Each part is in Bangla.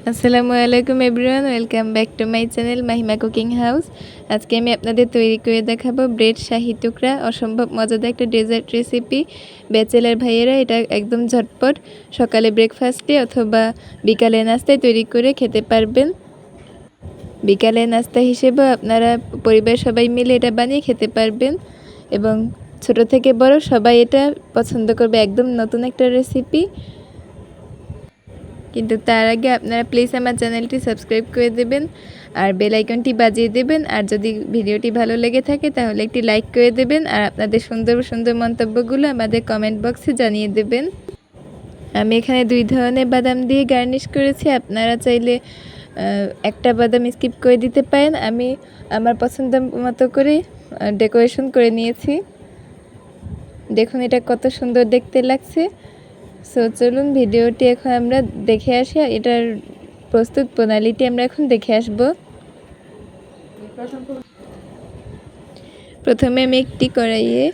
আসসালামু আলাইকুম everyone, welcome back to my channel Mahima cooking house. আজকে আমি আপনাদের তৈরি করে দেখাবো ব্রেড শাহি টুকরা। অসম্ভব মজাদার একটা ডেজার্ট রেসিপি। ব্যাচেলার ভাইয়েরা এটা একদম ঝটপট সকালে ব্রেকফাস্টে অথবা বিকালে নাস্তায় তৈরি করে খেতে পারবেন। বিকালে নাস্তা হিসেবেও আপনারা পরিবার সবাই মিলে এটা বানিয়ে খেতে পারবেন এবং ছোট থেকে বড় সবাই এটা পছন্দ করবে। একদম নতুন একটা রেসিপি। কিন্তু তার আগে আপনারা প্লিজ আমার চ্যানেলটি সাবস্ক্রাইব করে দেবেন আর বেল আইকনটি বাজিয়ে দেবেন। আর যদি ভিডিওটি ভালো লেগে থাকে তাহলে একটি লাইক করে দেবেন আর আপনাদের সুন্দর সুন্দর মন্তব্যগুলো আমাদের কমেন্ট বক্সে জানিয়ে দেবেন। আমি এখানে 2 ধরনের বাদাম দিয়ে গার্নিশ করেছি। আপনারা চাইলে একটা বাদাম স্কিপ করে দিতে পারেন। আমি আমার পছন্দ মতো করে ডেকোরেশন করে নিয়েছি। দেখুন এটা কত সুন্দর দেখতে লাগছে। সো চলুন ভিডিওটি এখন আমরা দেখে আসি। এটার প্রস্তুত প্রণালীটি আমরা এখন দেখে আসব। প্রথমে আমি একটি কড়াইয়ে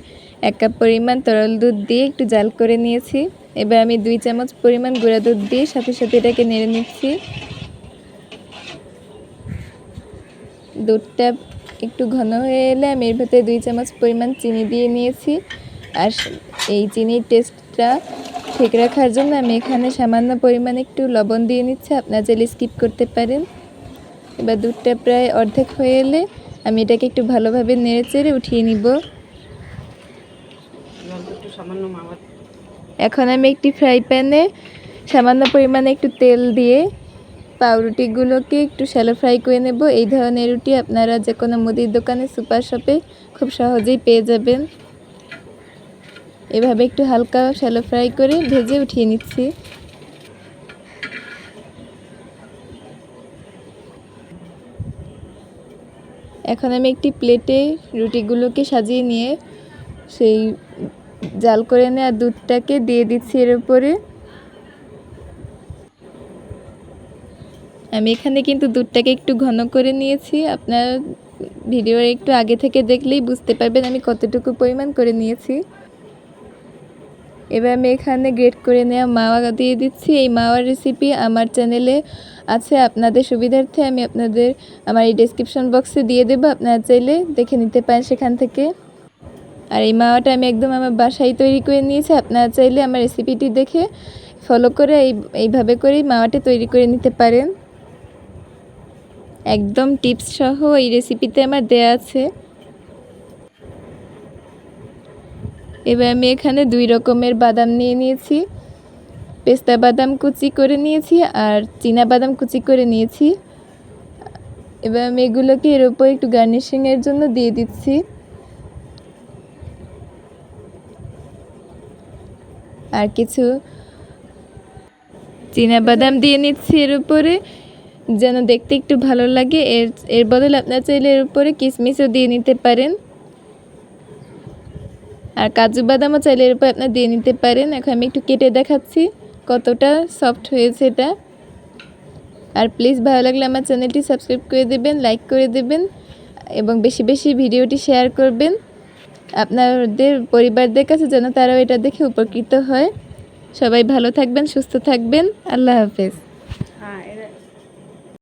1 কাপ পরিমাণ তরল দুধ দিয়ে একটু জাল করে নিয়েছি। এবার আমি 2 চামচ পরিমাণ গুঁড়া দুধ দিয়ে সাথে সাথে এটাকে নেড়ে নিচ্ছি। দুধটা একটু ঘন হয়ে এলে আমি এর ভেতরে 2 চামচ পরিমাণ চিনি দিয়ে নিয়েছি। আর এই চিনির টেস্টটা ঠিক রাখার জন্য আমি এখানে সামান্য পরিমাণে একটু লবণ দিয়ে নিচ্ছি। আপনারা চাইলে স্কিপ করতে পারেন। এবার দুধটা প্রায় অর্ধেক হয়ে এলে আমি এটাকে একটু ভালোভাবে নেড়েচেড়ে উঠিয়ে নিব। এখন আমি একটি ফ্রাই প্যানে সামান্য পরিমাণে একটু তেল দিয়ে পাউরুটিগুলোকে একটু শ্যালো ফ্রাই করে নেব। এই ধরনের রুটি আপনারা যে কোনো মুদির দোকানে, সুপার শপে খুব সহজেই পেয়ে যাবেন। এভাবে একটু হালকা শ্যালো ফ্রাই করে ভেজে উঠিয়ে নিচ্ছি। এখন আমি একটি প্লেটে রুটিগুলোকে সাজিয়ে নিয়ে সেই জাল করে নেওয়া দুধটাকে দিয়ে দিচ্ছি এর উপরে। আমি এখানে কিন্তু দুধটাকে একটু ঘন করে নিয়েছি। আপনার ভিডিওর একটু আগে থেকে দেখলেই বুঝতে পারবেন আমি কতটুকু পরিমাণ করে নিয়েছি। এবার আমি এখানে গ্রেট করে নেওয়া মাওয়া দিয়ে দিচ্ছি। এই মাওয়ার রেসিপি আমার চ্যানেলে আছে, আপনাদের সুবিধার্থে আমি আমার এই ডেসক্রিপশন বক্সে দিয়ে দেবো। আপনারা চাইলে দেখে নিতে পারেন সেখান থেকে। আর এই মাওয়াটা আমি একদম আমার বাসায় তৈরি করে নিয়েছি। আপনারা চাইলে আমার রেসিপিটি দেখে ফলো করে এইভাবে করেই মাওয়াটা তৈরি করে নিতে পারেন। একদম টিপস সহ এই রেসিপিতে আমার দেয়া আছে। এবার আমি এখানে 2 রকমের বাদাম নিয়ে নিয়েছি। পেস্তা বাদাম কুচি করে নিয়েছি আর চীনা বাদাম কুচি করে নিয়েছি। এবার আমি এগুলোকে এর উপর একটু গার্নিশিংয়ের জন্য দিয়ে দিচ্ছি। আর কিছু চীনা বাদাম দিয়ে নিচ্ছি এর উপরে, যেন দেখতে একটু ভালো লাগে। এর বদলে আপনারা চাইলে এর উপরে কিশমিশও দিয়ে নিতে পারেন আর কাজু বাদামও চাইলে এর উপর আপনারা দিয়ে নিতে পারেন। এখন আমি একটু কেটে দেখাচ্ছি কতটা সফট হয়েছে এটা। আর প্লিজ ভালো লাগলে আমার চ্যানেলটি সাবস্ক্রাইব করে দেবেন, লাইক করে দেবেন এবং বেশি বেশি ভিডিওটি শেয়ার করবেন আপনাদের পরিবারদের কাছে, যেন তারাও এটা দেখে উপকৃত হয়। সবাই ভালো থাকবেন, সুস্থ থাকবেন। আল্লাহ হাফেজ।